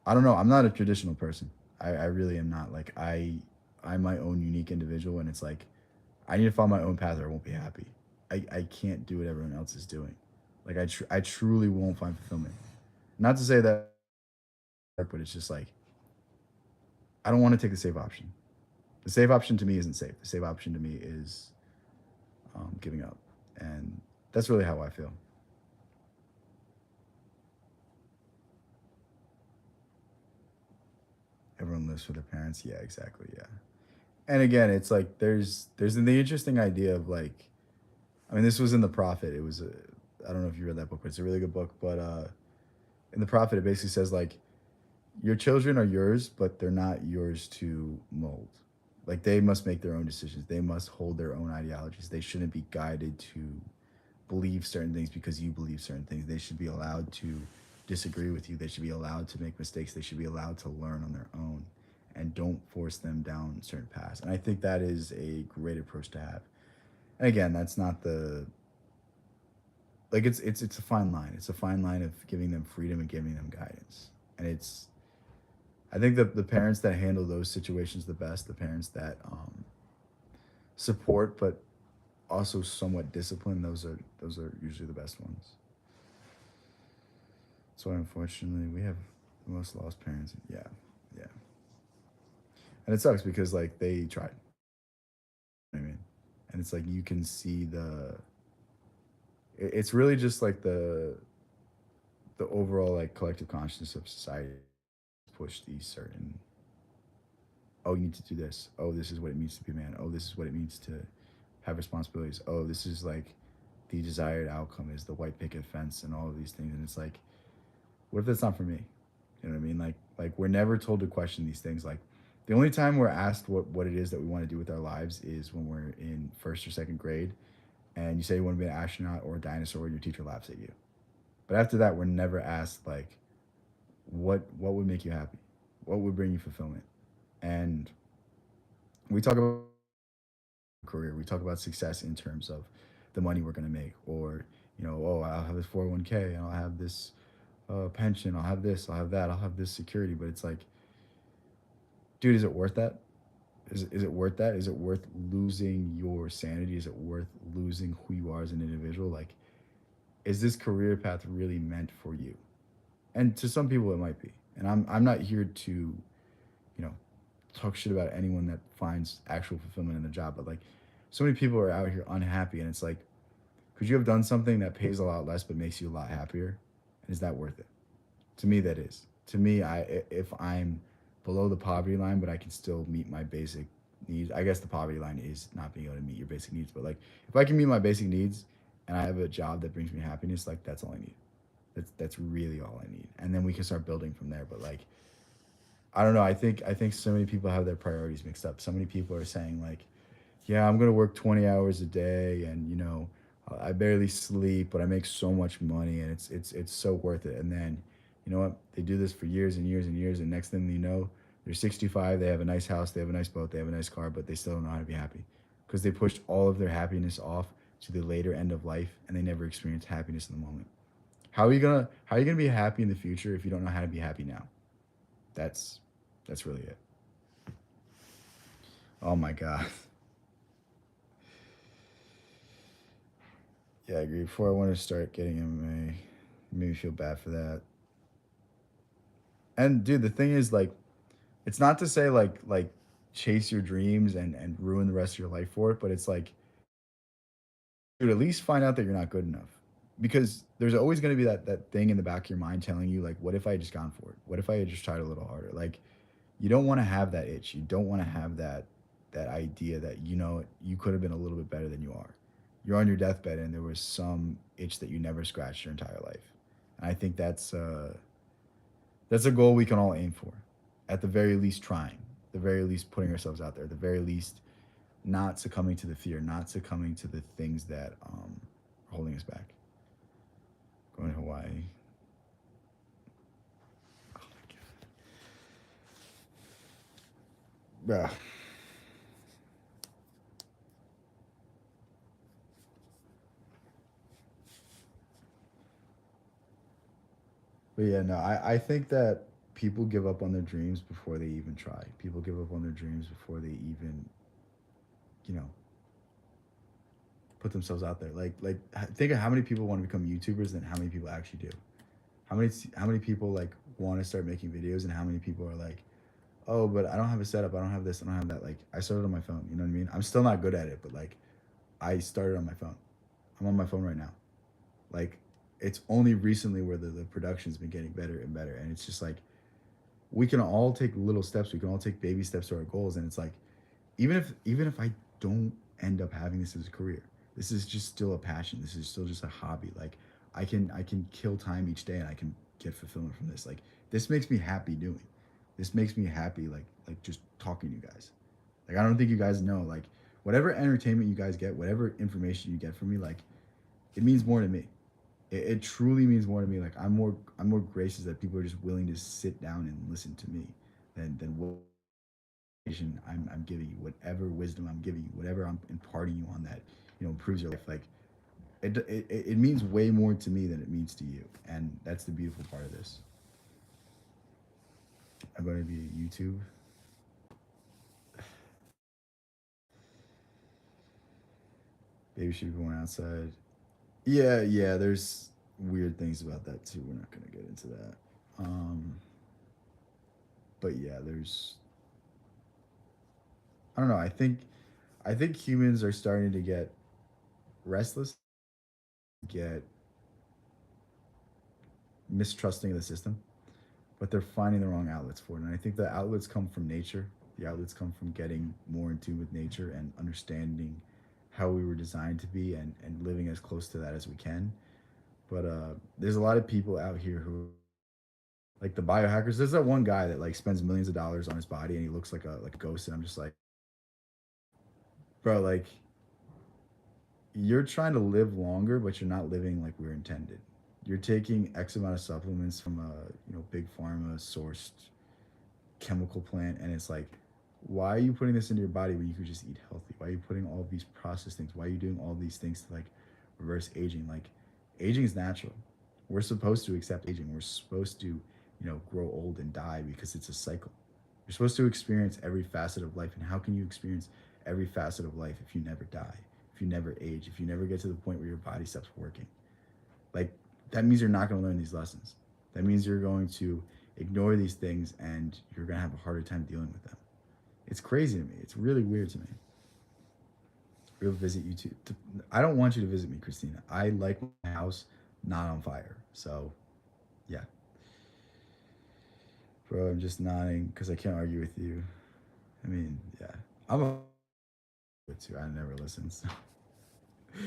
I don't know. I'm not a traditional person. I really am not. Like I'm my own unique individual, and it's like I need to find my own path, or I won't be happy. I can't do what everyone else is doing. Like I truly won't find fulfillment. Not to say that, but it's just like I don't want to take the safe option. The safe option to me isn't safe. The safe option to me is giving up, and that's really how I feel. Everyone lives for their parents. Yeah, exactly. Yeah. And again, it's like there's the interesting idea of like, I mean, this was in the Prophet. It was I don't know if you read that book, but it's a really good book. But in the Prophet, it basically says like your children are yours, but they're not yours to mold. Like they must make their own decisions. They must hold their own ideologies. They shouldn't be guided to believe certain things because you believe certain things. They should be allowed to disagree with you. They should be allowed to make mistakes. They should be allowed to learn on their own, and don't force them down certain paths. And I think that is a great approach to have. And again, that's not the like it's a fine line. It's a fine line of giving them freedom and giving them guidance. And it's I think that the parents that handle those situations the best, the parents that support but also somewhat discipline, those are usually the best ones. So unfortunately, we have the most lost parents. Yeah, yeah, and it sucks because like they tried. I mean, and it's like you can see it's really just like the overall like collective consciousness of society push these certain. Oh, you need to do this. Oh, this is what it means to be a man. Oh, this is what it means to have responsibilities. Oh, this is like the desired outcome is the white picket fence and all of these things. And it's like, what if that's not for me? You know what I mean? Like we're never told to question these things. Like the only time we're asked what it is that we want to do with our lives is when we're in first or second grade, and you say you want to be an astronaut or a dinosaur, and your teacher laughs at you. But after that, we're never asked like what would make you happy, what would bring you fulfillment, and we talk about career, we talk about success in terms of the money we're going to make, or oh, I'll have this 401k, and I'll have this pension, I'll have this, I'll have that, I'll have this security. But it's like dude, is it worth that? Is it worth that? Is it worth losing your sanity? Is it worth losing who you are as an individual? Like, is this career path really meant for you? And to some people, it might be. And I'm not here to, know, talk shit about anyone that finds actual fulfillment in the job. But like, so many people are out here unhappy, and it's like, could you have done something that pays a lot less but makes you a lot happier? And is that worth it? To me, that is. To me, if I'm below the poverty line, but I can still meet my basic needs. I guess the poverty line is not being able to meet your basic needs, but like if I can meet my basic needs and I have a job that brings me happiness, like that's all I need. That's really all I need, and then we can start building from there. But like, I don't know. I think so many people have their priorities mixed up. So many people are saying like, yeah, I'm gonna work 20 hours a day, and I barely sleep, but I make so much money, and it's so worth it. And then, you know what? They do this for years and years and years, and next thing you know, they're 65. They have a nice house, they have a nice boat, they have a nice car, but they still don't know how to be happy because they pushed all of their happiness off to the later end of life, and they never experienced happiness in the moment. How are you gonna be happy in the future if you don't know how to be happy now? That's that's really it. Oh my god. Yeah, I agree. Before I want to start getting MMA, made me feel bad for that. And dude, the thing is, like, it's not to say like chase your dreams and ruin the rest of your life for it, but it's like, dude, at least find out that you're not good enough. Because there's always going to be that thing in the back of your mind telling you like, what if I had just gone for it? What if I had just tried a little harder? Like, you don't want to have that itch. You don't want to have that idea that you could have been a little bit better than you are. You're on your deathbed and there was some itch that you never scratched your entire life. And I think that's a goal we can all aim for. At the very least, trying. The very least, putting ourselves out there. The very least, not succumbing to the fear, not succumbing to the things that are holding us back. Going to Hawaii. Oh my god. Yeah. But yeah, no, I think that people give up on their dreams before they even try. People give up on their dreams before they even, you know, put themselves out there. Like think of how many people want to become YouTubers and how many people actually do. How many people like want to start making videos and how many people are like, oh, but I don't have a setup. I don't have this. I don't have that. Like I started on my phone. You know what I mean? I'm still not good at it, but like I started on my phone. I'm on my phone right now. Like it's only recently where the production's been getting better and better, and it's just like we can all take little steps. We can all take baby steps to our goals, and it's like even if I don't end up having this as a career, this is just still a passion. This is still just a hobby. Like I can kill time each day, and I can get fulfillment from this. Like this makes me happy doing. This makes me happy. Like just talking to you guys. Like I don't think you guys know. Like whatever entertainment you guys get, whatever information you get from me, like it means more to me. It truly means more to me. Like I'm more gracious that people are just willing to sit down and listen to me than what I'm giving you, whatever wisdom I'm giving you, whatever I'm imparting you on that improves your life. Like it means way more to me than it means to you, and that's the beautiful part of this. I'm going to be YouTube. Baby should be going outside. Yeah, yeah. There's weird things about that too. We're not going to get into that. Um, but yeah, there's. I don't know. I think humans are starting to get restless, get mistrusting of the system, but they're finding the wrong outlets for it. And I think the outlets come from nature. The outlets come from getting more in tune with nature and understanding how we were designed to be and living as close to that as we can. But there's a lot of people out here who like the biohackers. There's that one guy that like spends millions of dollars on his body and he looks like a ghost, and I'm just like, bro, like you're trying to live longer, but you're not living like we are intended. You're taking X amount of supplements from a big pharma sourced chemical plant, and it's like, why are you putting this into your body when you could just eat healthy? Why are you putting all these processed things? Why are you doing all these things to like reverse aging? Like aging is natural. We're supposed to accept aging. We're supposed to grow old and die because it's a cycle. You're supposed to experience every facet of life. And how can you experience every facet of life if you never die, if you never age, if you never get to the point where your body stops working? Like, that means you're not going to learn these lessons. That means you're going to ignore these things and you're going to have a harder time dealing with them. It's crazy to me. It's really weird to me. We'll visit you too. I don't want you to visit me, Christina. I like my house not on fire. So, yeah. Bro, I'm just nodding because I can't argue with you. I mean, yeah. I'm a too. I never listen, so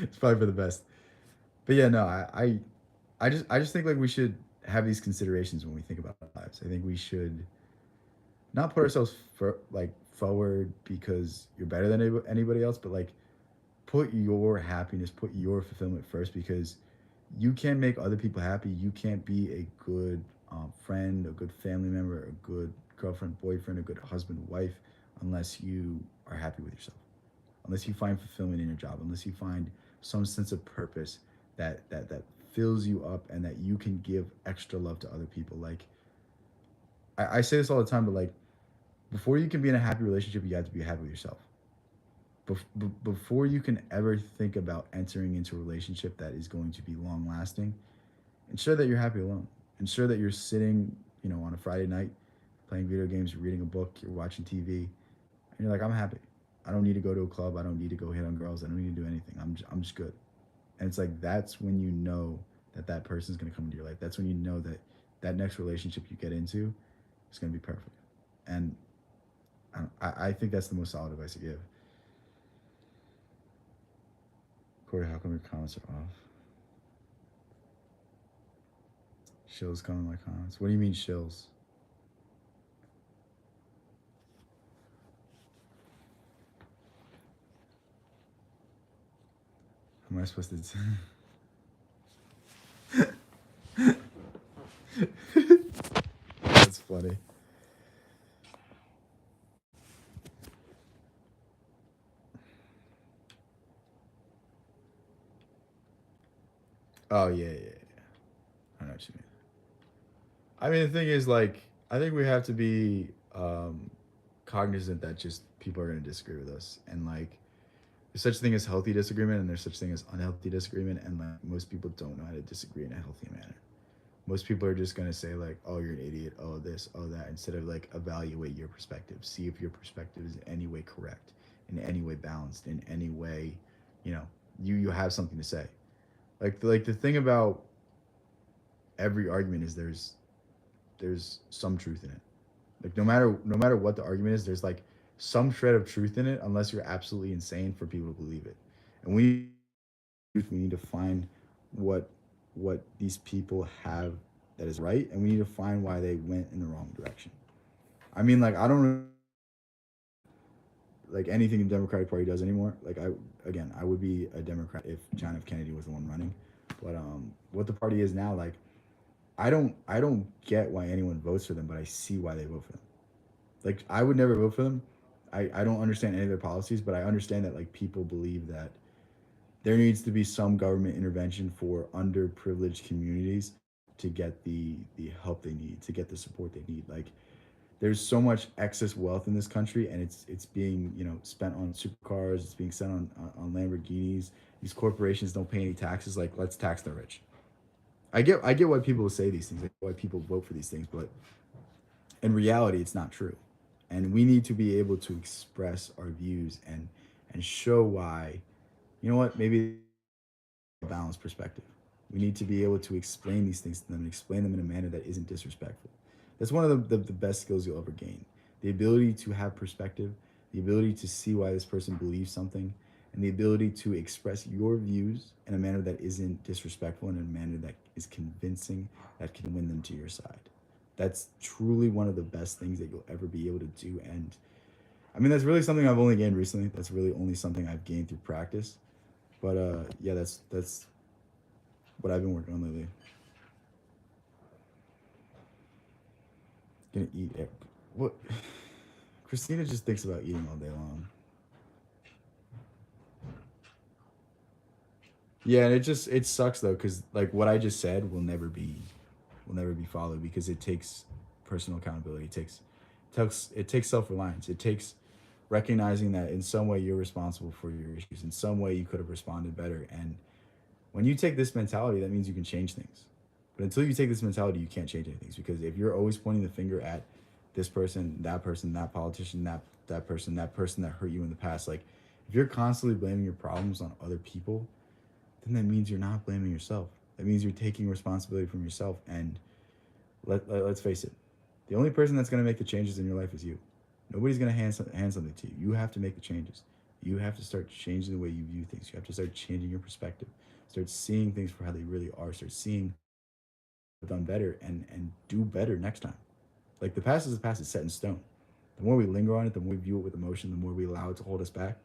it's probably for the best. But yeah, no, I just think like we should have these considerations when we think about our lives. I think we should not put ourselves forward because you're better than anybody else, but like put your happiness, put your fulfillment first, because you can't make other people happy. You can't be a good friend, a good family member, a good girlfriend, boyfriend, a good husband, wife, unless you are happy with yourself, unless you find fulfillment in your job, unless you find some sense of purpose that fills you up and that you can give extra love to other people. Like I say this all the time, but like before you can be in a happy relationship, you have to be happy with yourself. Before you can ever think about entering into a relationship that is going to be long lasting, ensure that you're happy alone. Ensure that you're sitting, on a Friday night, playing video games, you're reading a book, you're watching TV, and you're like, I'm happy. I don't need to go to a club. I don't need to go hit on girls. I don't need to do anything. I'm just good. And it's like that's when you know that that person's gonna come into your life. That's when you know that that next relationship you get into is gonna be perfect. And I think that's the most solid advice to give. Corey, how come your comments are off? Shills coming my comments. What do you mean shills? How am I supposed to? That's funny. Oh yeah, yeah, yeah. I know what you mean. I mean, the thing is, like, I think we have to be cognizant that just people are going to disagree with us, and like, there's such thing as healthy disagreement, and there's such thing as unhealthy disagreement, and like, most people don't know how to disagree in a healthy manner. Most people are just going to say like, "Oh, you're an idiot," "Oh, this," "Oh, that," instead of like evaluate your perspective, see if your perspective is in any way correct, in any way balanced, in any way, you know, you have something to say. Like the thing about every argument is there's some truth in it. Like no matter what the argument is, there's like some shred of truth in it, unless you're absolutely insane for people to believe it. And we need to find what what these people have that is right, and we need to find why they went in the wrong direction. I mean, like I don't really like anything the Democratic Party does anymore. Like I would be a Democrat if John F. Kennedy was the one running. But what the party is now, like I don't get why anyone votes for them, but I see why they vote for them. Like I would never vote for them. I don't understand any of their policies, but I understand that like people believe that there needs to be some government intervention for underprivileged communities to get the help they need, to get the support they need. Like there's so much excess wealth in this country, and it's being spent on supercars, it's being spent on Lamborghinis. These corporations don't pay any taxes. Like let's tax the rich. I get why people say these things, I get why people vote for these things, but in reality, it's not true. And we need to be able to express our views and show why. You know what? Maybe a balanced perspective. We need to be able to explain these things to them and explain them in a manner that isn't disrespectful. That's one of the best skills you'll ever gain. The ability to have perspective, the ability to see why this person believes something, and the ability to express your views in a manner that isn't disrespectful and in a manner that is convincing, that can win them to your side. That's truly one of the best things that you'll ever be able to do. And I mean, that's really something I've only gained recently. That's really only something I've gained through practice. But yeah, that's what I've been working on lately. Gonna eat it. What? Christina just thinks about eating all day long. Yeah, and it sucks though, because like what I just said will never be followed because it takes personal accountability. It takes self-reliance. It takes recognizing that in some way you're responsible for your issues. In some way you could have responded better. And when you take this mentality, that means you can change things. But until you take this mentality, you can't change anything. Because if you're always pointing the finger at this person, that politician, that person that hurt you in the past, like if you're constantly blaming your problems on other people, then that means you're not blaming yourself. That means you're taking responsibility from yourself. And let's face it, the only person that's going to make the changes in your life is you. Nobody's going to hand something to you. You have to make the changes. You have to start changing the way you view things. You have to start changing your perspective. Start seeing things for how they really are. Start seeing done better and do better next time. Like the past is the past. It's set in stone. The more we linger on it, the more we view it with emotion, the more we allow it to hold us back,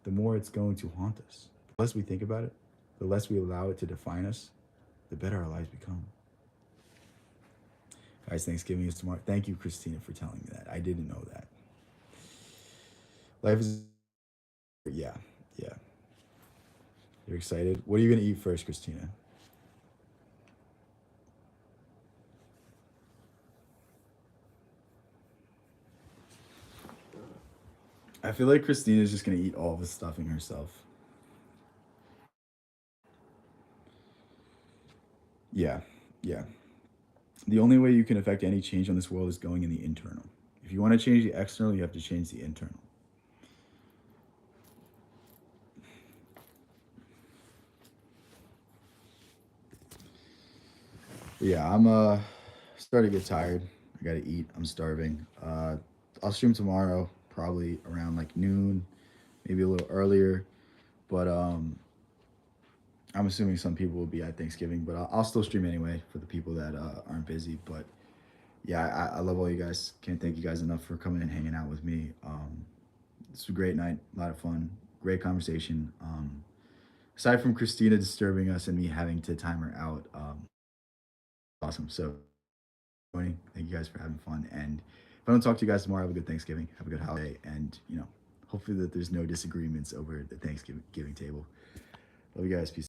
the more it's going to haunt us. The less we think about it, the less we allow it to define us, the better our lives become. Guys, Thanksgiving is tomorrow. Thank you, Christina, for telling me that. I didn't know that. Life is, yeah, yeah. You're excited. What are you gonna eat first, Christina? I feel like Christina's just gonna eat all the stuffing herself. Yeah, yeah. The only way you can affect any change on this world is going in the internal. If you want to change the external, you have to change the internal. But yeah, I'm starting to get tired. I gotta eat. I'm starving. I'll stream tomorrow, probably around like noon, maybe a little earlier. But I'm assuming some people will be at Thanksgiving, but I'll still stream anyway for the people that aren't busy. But yeah, I love all you guys. Can't thank you guys enough for coming and hanging out with me. It's a great night, a lot of fun, great conversation. Aside from Christina disturbing us and me having to time her out, awesome. So, thank you guys for having fun. And if I don't talk to you guys tomorrow, have a good Thanksgiving, have a good holiday, and hopefully that there's no disagreements over the Thanksgiving table. Love you guys. Peace.